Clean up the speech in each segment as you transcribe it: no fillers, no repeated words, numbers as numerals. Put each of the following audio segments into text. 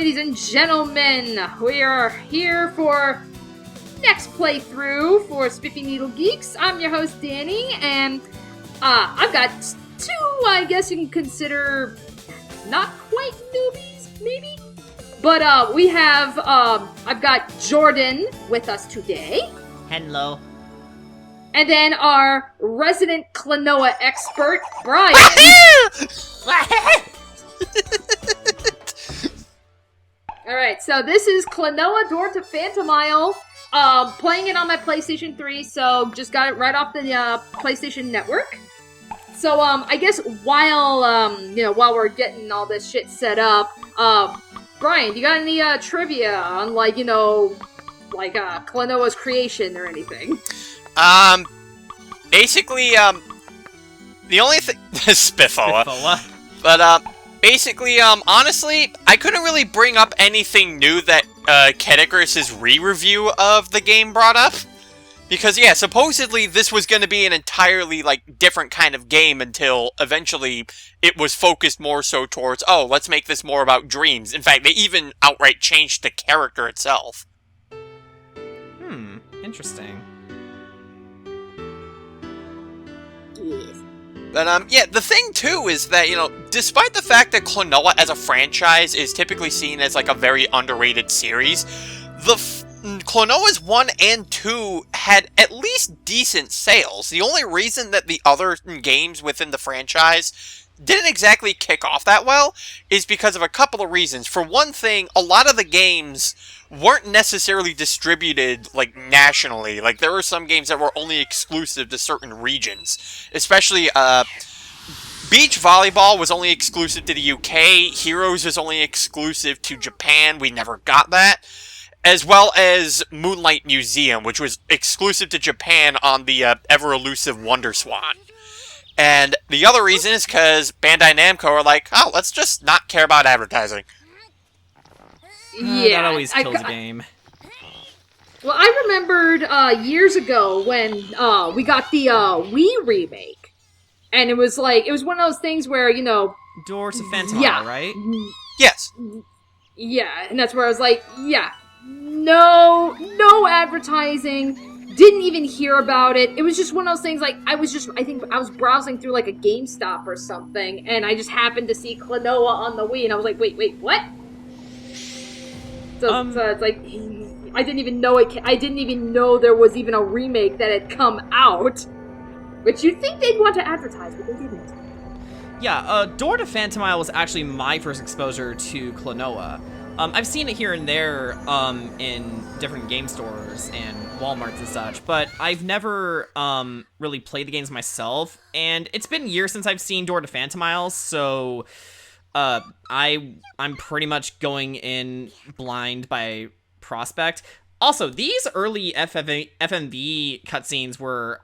ladies and gentlemen. We are here for next playthrough for Spiffy Needle Geeks. I'm your host, Danny, and I've got two, I guess you can consider not quite newbies, maybe? But we have, I've got Jordan with us today. Hello. And then our resident Klonoa expert, Brian. Alright, so this is Klonoa Door to Phantomile. Playing it on my PlayStation 3, so just got it right off the PlayStation Network. So, I guess while we're getting all this shit set up, Brian, you got any trivia on, Klonoa's creation or anything? Basically, the only thing... Spiffoa. But, basically, honestly, I couldn't really bring up anything new that, Kedikris' re-review of the game brought up. Because, yeah, supposedly this was going to be an entirely, different kind of game until eventually it was focused more so towards, oh, let's make this more about dreams. In fact, they even outright changed the character itself. Interesting. But, yeah, the thing, too, is that, despite the fact that Klonoa as a franchise is typically seen as, a very underrated series, Klonoa's 1 and 2 had at least decent sales. The only reason that the other games within the franchise didn't exactly kick off that well is because of a couple of reasons. For one thing, a lot of the games weren't necessarily distributed, nationally. There were some games that were only exclusive to certain regions. Especially, Beach Volleyball was only exclusive to the UK, Heroes was only exclusive to Japan, we never got that. As well as Moonlight Museum, which was exclusive to Japan on the ever-elusive WonderSwan. And the other reason is because Bandai Namco are oh, let's just not care about advertising. Yeah, that always kills a game. Well, I remembered years ago when we got the Wii remake, and it was one of those things where Door to Phantomile, right? Yes. Yeah, and that's where I was no advertising. Didn't even hear about it. It was just one of those things. I think I was browsing through a GameStop or something, and I just happened to see Klonoa on the Wii, and I was wait, what? So it's I didn't even know it. I didn't even know there was even a remake that had come out. Which you'd think they'd want to advertise, but they didn't. Yeah, Door to Phantomile was actually my first exposure to Klonoa. I've seen it here and there in different game stores and Walmarts and such, but I've never really played the games myself. And it's been years since I've seen Door to Phantomile, so I'm pretty much going in blind by prospect. Also, these early FMV cutscenes were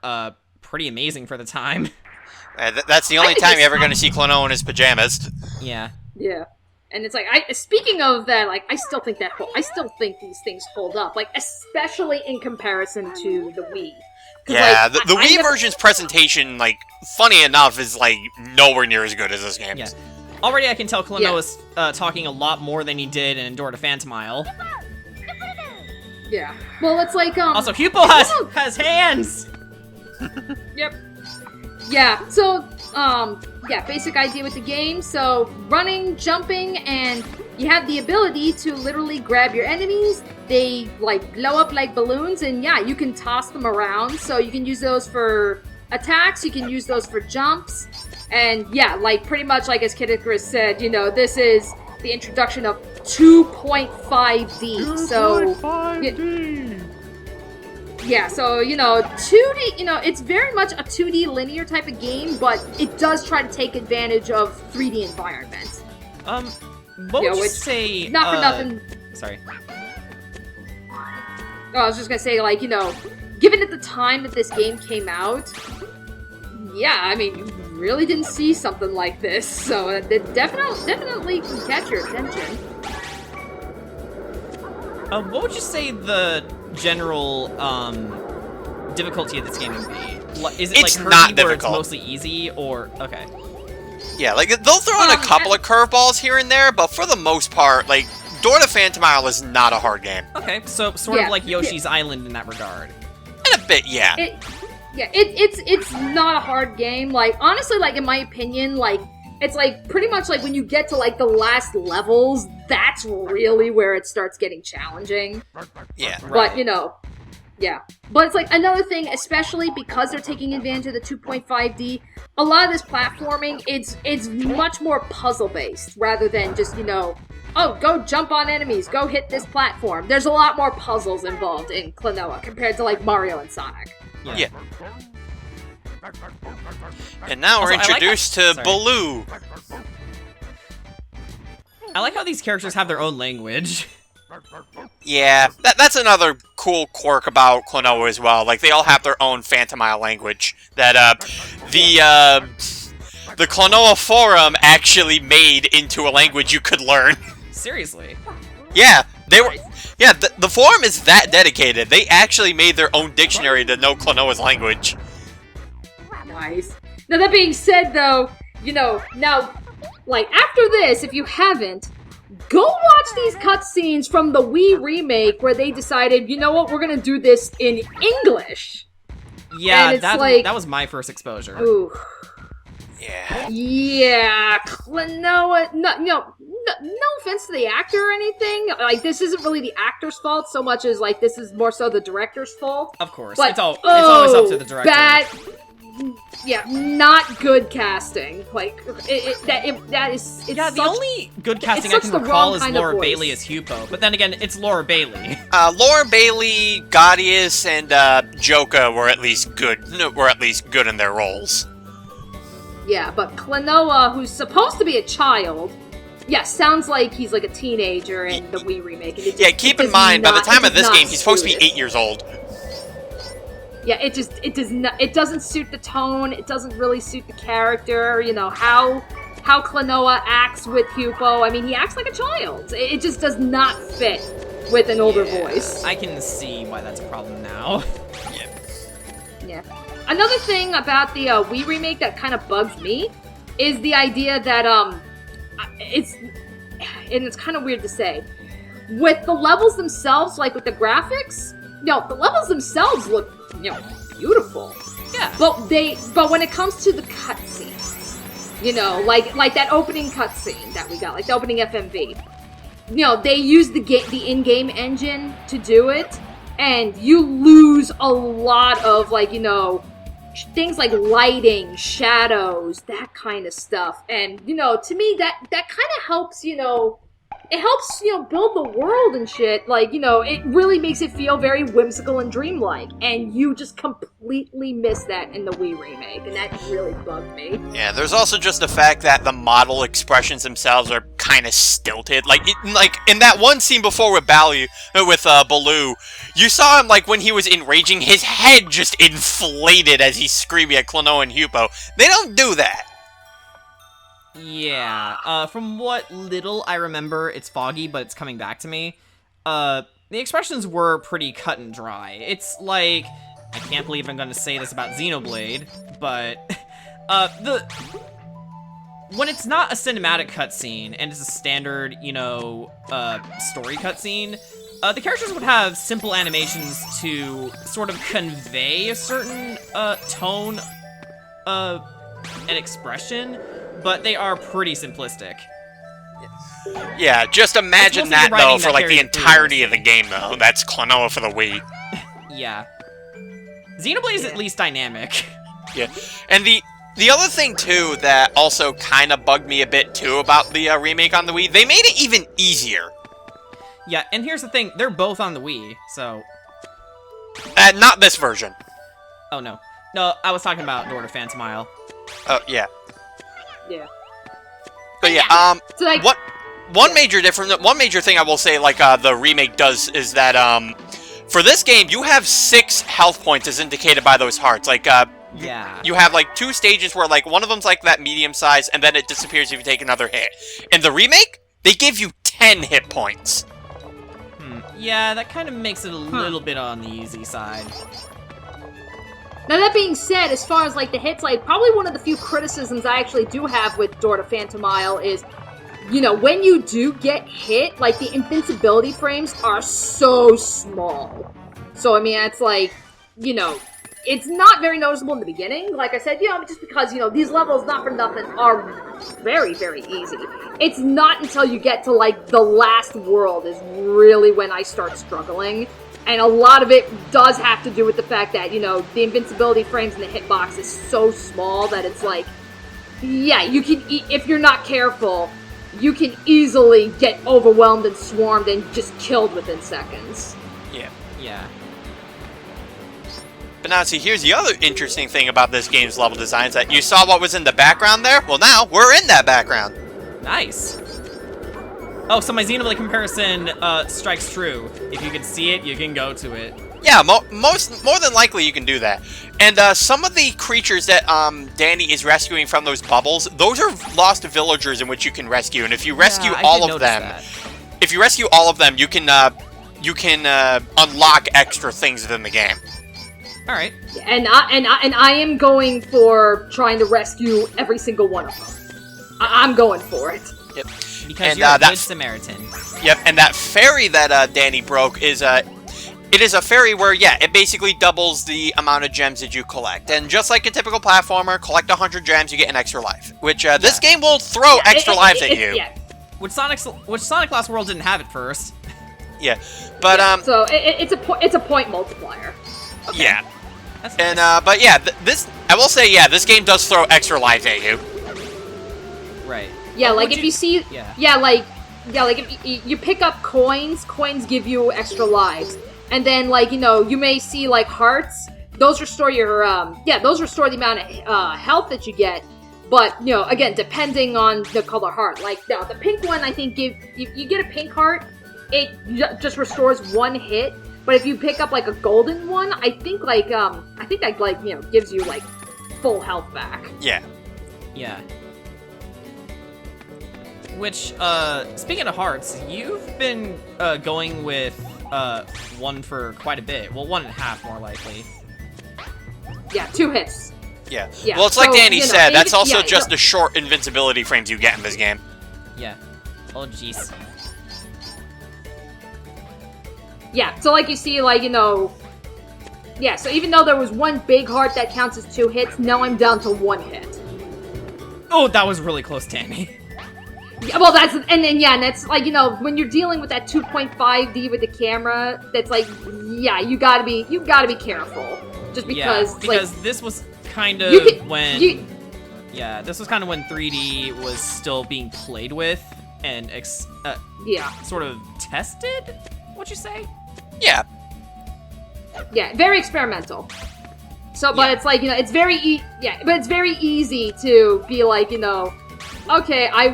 pretty amazing for the time. That's the only time you're ever going to see Klonoa in his pajamas. Yeah. Yeah. And it's speaking of that, I still think these things hold up, especially in comparison to the Wii. Yeah, the Wii version's presentation, funny enough, is, nowhere near as good as this game. Yeah. Already I can tell Klonoa's talking a lot more than he did in Door to Phantomile. Yeah. Well, it's Also, Hupo has hands! Yep. Yeah, so, basic idea with the game. So, running, jumping, and you have the ability to literally grab your enemies. They, blow up like balloons, and yeah, you can toss them around. So you can use those for attacks, you can use those for jumps. And yeah, pretty much as Kedikris said, this is the introduction of 2.5D. So, 2.5D! Yeah, so, 2D, it's very much a 2D linear type of game, but it does try to take advantage of 3D environment. What would you say... Not for nothing... Sorry. Oh, I was just gonna say, given at the time that this game came out, yeah, I mean, you really didn't see something like this, so it definitely can catch your attention. What would you say the general difficulty of this game would be? Is it it's like not Kirby where difficult. It's mostly easy, or okay? Yeah, they'll throw in a couple of curveballs here and there, but for the most part, Door to Phantomile is not a hard game. Okay, so sort of like Yoshi's Island in that regard. In a bit, yeah. It's not a hard game. Like, honestly, like, in my opinion, like, it's like pretty much like when you get to like the last levels, that's really where it starts getting challenging. Yeah. But, you know, yeah. But it's like another thing, especially because they're taking advantage of the 2.5D, a lot of this platforming, it's much more puzzle-based rather than just, you know, oh, go jump on enemies, go hit this platform. There's a lot more puzzles involved in Klonoa compared to like Mario and Sonic. Yeah. And now we're introduced to Baloo. I like how these characters have their own language. Yeah, that's another cool quirk about Klonoa as well. Like, they all have their own Phantomile language that the Klonoa forum actually made into a language you could learn. Seriously? Yeah, they were. Yeah, the forum is that dedicated. They actually made their own dictionary to know Klonoa's language. Nice. Now, that being said, though, you know, now, like, after this, if you haven't, go watch these cutscenes from the Wii remake where they decided, you know what, we're gonna do this in English. Yeah, that was my first exposure. Ooh. Yeah. Yeah, Klonoa, no offense to the actor or anything. Like, this isn't really the actor's fault so much as, like, this is more so the director's fault. Of course. But, it's always up to the director. Yeah, not good casting. Like, that is... The only good casting I can recall is Laura Bailey as Hupo. But then again, it's Laura Bailey. Laura Bailey, Gaudius, and Joka were at least good in their roles. Yeah, but Klonoa, who's supposed to be a child, sounds like he's like a teenager in the Wii remake. And keep in mind, by the time of this game, he's supposed to be 8 years old. Yeah, it doesn't suit the tone, it doesn't really suit the character, you know, how Klonoa acts with Hupo. I mean, he acts like a child. It just does not fit with an older voice. I can see why that's a problem now. Yeah. Another thing about the Wii remake that kind of bugs me is the idea that, it's kind of weird to say, with the levels themselves, like with the graphics, the levels themselves look, beautiful. Yeah. But when it comes to the cutscenes, like that opening cutscene that we got, like the opening FMV, they use the in-game engine to do it, and you lose a lot of, like, things like lighting, shadows, that kind of stuff. And, to me, that kind of helps, it helps, build the world and shit. Like, it really makes it feel very whimsical and dreamlike. And you just completely miss that in the Wii remake. And that really bugged me. Yeah, there's also just the fact that the model expressions themselves are kind of stilted. Like in that one scene before with Baloo, you saw him, like, when he was enraging, his head just inflated as he's screaming at Klonoa and Hupo. They don't do that. Yeah, from what little I remember, it's foggy, but it's coming back to me. The expressions were pretty cut and dry. It's like, I can't believe I'm gonna say this about Xenoblade, but, when it's not a cinematic cutscene, and it's a standard, story cutscene, the characters would have simple animations to sort of convey a certain, tone, and expression, but they are pretty simplistic. Yeah, just imagine that, though, for, like, the entirety of the game, though. That's Klonoa for the Wii. Yeah. Xenoblade is at least dynamic. Yeah, and the other thing, too, that also kind of bugged me a bit, too, about the remake on the Wii, they made it even easier. Yeah, and here's the thing, they're both on the Wii, so... Not this version. Oh, no. No, I was talking about Door to Phantomile. Oh, yeah. Yeah. But yeah, so, like, one major thing I will say, like, the remake does is that, for this game, you have 6 health points as indicated by those hearts. Like, yeah. You have, like, 2 stages where, like, one of them's, like, that medium size, and then it disappears if you take another hit. In the remake, they give you 10 hit points. Yeah, that kind of makes it a little bit on the easy side. Now, that being said, as far as, like, the hits, like, probably one of the few criticisms I actually do have with Door to Phantomile is you know, when you do get hit, like, the invincibility frames are so small. So, I mean, it's like, you know, it's not very noticeable in the beginning. Like I said, you know, just because, you know, these levels, not for nothing, are very, very easy. It's not until you get to, like, the last world is really when I start struggling. And a lot of it does have to do with the fact that, you know, the invincibility frames in the hitbox is so small that it's like, yeah, you can, if you're not careful, you can easily get overwhelmed and swarmed and just killed within seconds. Yeah. Yeah. But now, see, here's the other interesting thing about this game's level design is that you saw what was in the background there? Well, now, we're in that background. Nice. Oh, so my Xenoblade comparison strikes true. If you can see it, you can go to it. Yeah, more than likely you can do that. And some of the creatures that Danny is rescuing from those bubbles, those are lost villagers in which you can rescue. And if you rescue all of them, if you rescue all of them, you can unlock extra things within the game. All right. And I am going for trying to rescue every single one of them. I'm going for it. Yep. Because you're a good Samaritan. Yep, and that fairy that Danny broke is it is a fairy where, yeah, it basically doubles the amount of gems that you collect. And just like a typical platformer, collect 100 gems, you get an extra life. Which, this game will throw extra lives at you. Yeah. Which Sonic Lost World didn't have at first. Yeah, but, so it's a point multiplier. Okay. Yeah. That's and, nice. but yeah, I will say, yeah, this game does throw extra lives at you. Right. Yeah, like if you see, like if you pick up coins give you extra lives, and then like you know you may see like hearts. Those restore your those restore the amount of health that you get. But you know, again, depending on the color heart. Like now, the pink one, I think you get a pink heart, it just restores one hit. But if you pick up like a golden one, I think that like you know gives you like full health back. Yeah. Yeah. Which, speaking of hearts, you've been going with one for quite a bit. Well, 1.5 more likely. Yeah, 2 hits. Yeah. Well, it's like Danny said, that's also just the short invincibility frames you get in this game. Yeah. Oh, jeez. Yeah, so like you see, like, you know... Yeah, so even though there was one big heart that counts as 2 hits, now I'm down to 1 hit. Oh, that was really close, Danny. Yeah, well, and that's like, you know, when you're dealing with that 2.5D with the camera, that's like, yeah, you gotta be careful. Just because, because like, this was kind of this was kind of when 3D was still being played with and sort of tested. What'd you say? Yeah. Yeah, very experimental. So, but it's like, you know, it's very easy to be like, you know, okay, I'm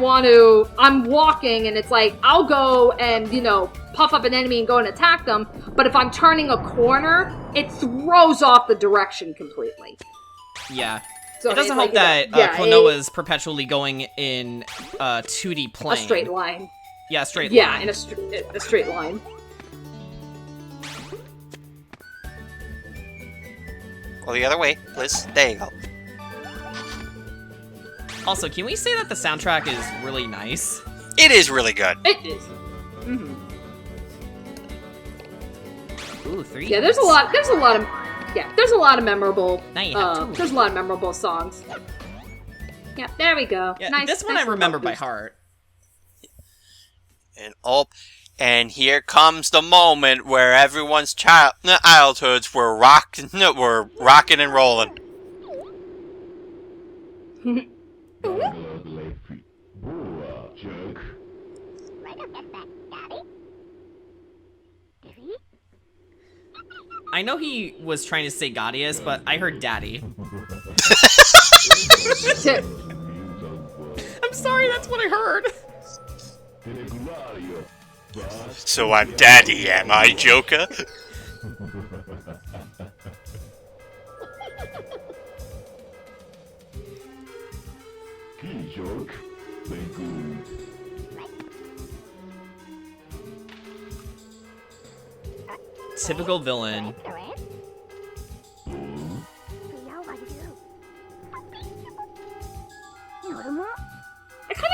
walking, and it's like, I'll go and, you know, puff up an enemy and go and attack them, but if I'm turning a corner, it throws off the direction completely. Yeah. So it doesn't help that Klonoa is perpetually going in 2D plane. A straight line. Yeah, straight line. Yeah, in a straight line. Go the other way, Liz. There you go. Also, can we say that the soundtrack is really nice? It is really good. It is. Mm-hmm. Ooh, 3. Yeah, there's a lot of memorable. Now you have 2. There's a lot of memorable songs. Yeah, there we go. Yeah, nice. This one I remember by heart. And here comes the moment where everyone's childhoods were rocking and rolling. I know he was trying to say Gaudius, but I heard Daddy. I'm sorry, that's what I heard. So I'm Daddy, am I, Joker? Typical villain. I kind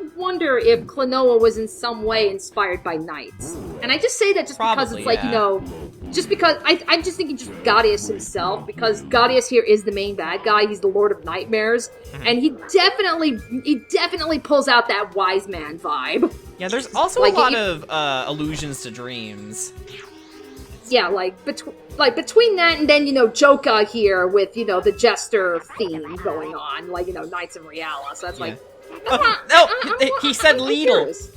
of wonder if Klonoa was in some way inspired by knights. And I just say that just because Probably, it's like, yeah. you know, just because I'm just thinking just Gaudius himself, because Gaudius here is the main bad guy. He's the Lord of Nightmares, and he definitely pulls out that wise man vibe. Yeah, there's also Like, a lot of allusions to dreams. Yeah, like between that and then, you know, Joka here with, you know, the jester theme going on, like, you know, Knights of Reala. So that's like, He said I'm Lidl. curious.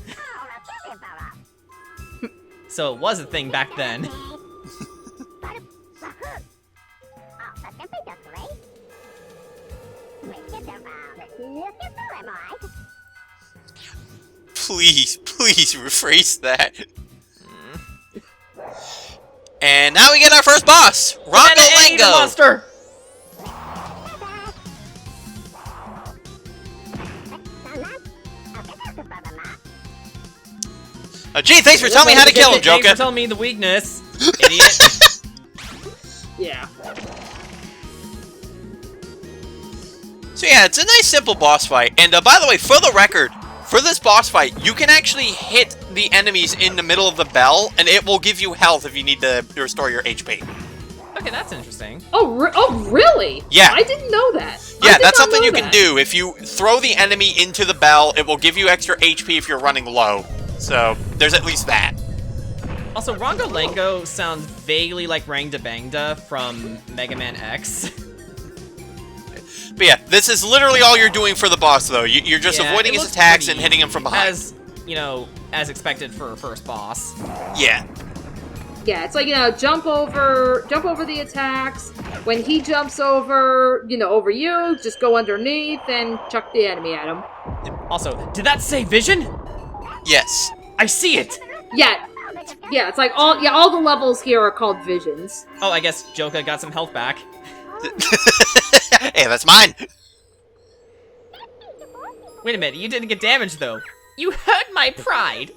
So it was a thing back then. Please rephrase that. And now we get our first boss, Banana Anita Rongolango. monster! Gee, thanks for telling me how to kill him, Thanks for Joka. telling me the weakness, idiot. Yeah. So yeah, it's a nice simple boss fight. And by the way, for the record, for this boss fight, you can actually hit the enemies in the middle of the bell, and it will give you health if you need to restore your HP. Okay, that's interesting. Oh, really? Yeah. I didn't know that. Yeah, that's something you can do. If you throw the enemy into the bell, it will give you extra HP if you're running low. So, there's at least that. Also, Rongolango sounds vaguely like Rangda Bangda from Mega Man X. But yeah, this is literally all you're doing for the boss, though. You're just Yeah, avoiding it his looks attacks pretty and hitting him from behind. As, you know, as expected for a first boss. Yeah. Yeah, it's like, you know, jump over the attacks. When he jumps over, you know, over you, just go underneath and chuck the enemy at him. Also, did that say vision? Yes. I see it! Yeah, it's like all the levels here are called visions. Oh, I guess Joka got some health back. Hey, that's mine. Wait a minute, you didn't get damaged though. You hurt my pride!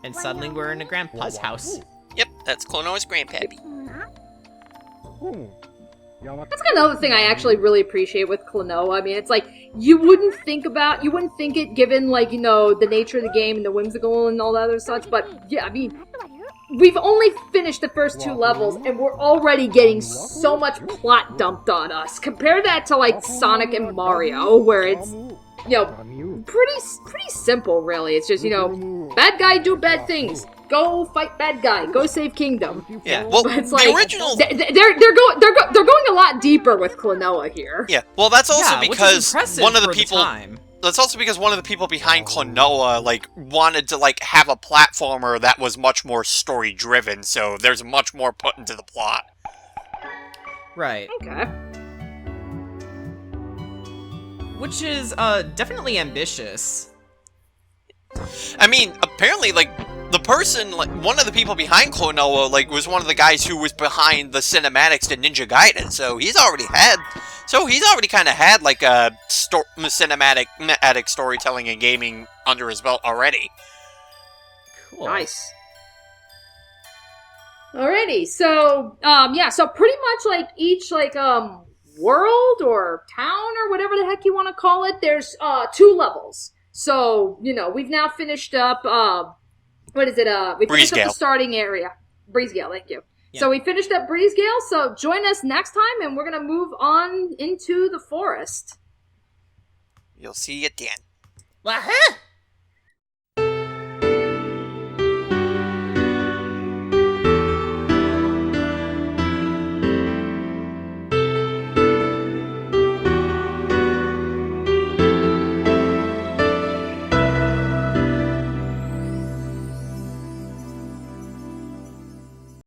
And suddenly we're in a grandpa's house. Yep, that's Klonoa's grandpappy. That's another thing I actually really appreciate with Klonoa. I mean, it's like, you wouldn't think it given, like, you know, the nature of the game and the whimsical and all that other such, but yeah, I mean, we've only finished the first 2 levels and we're already getting so much plot dumped on us. Compare that to, like, Sonic and Mario, where it's, you know, pretty simple, really. It's just, you know, bad guy do bad things. Go fight bad guy. Go save kingdom. Yeah, well, But it's the like, original... they're going a lot deeper with Klonoa here. Yeah, well, that's also which is because impressive one of the for people... time. That's also because one of the people behind Klonoa, like, wanted to, like, have a platformer that was much more story-driven, so there's much more put into the plot. Right. Okay. Which is, definitely ambitious. I mean, apparently, like, the person, like, one of the people behind Klonoa, like, was one of the guys who was behind the cinematics to Ninja Gaiden, so he's already kind of had, like, a cinematic storytelling and gaming under his belt already. Cool. Nice. Alrighty, so, yeah, so pretty much, like, each, like, world or town or whatever the heck you want to call it, there's, 2 levels. So, you know, we've now finished up, what is it, we finished up Breezegale. the starting area. Breezegale, thank you. Yeah. So we finished up Breezegale, so join us next time, and we're gonna move on into the forest. You'll see it then. WAHOO!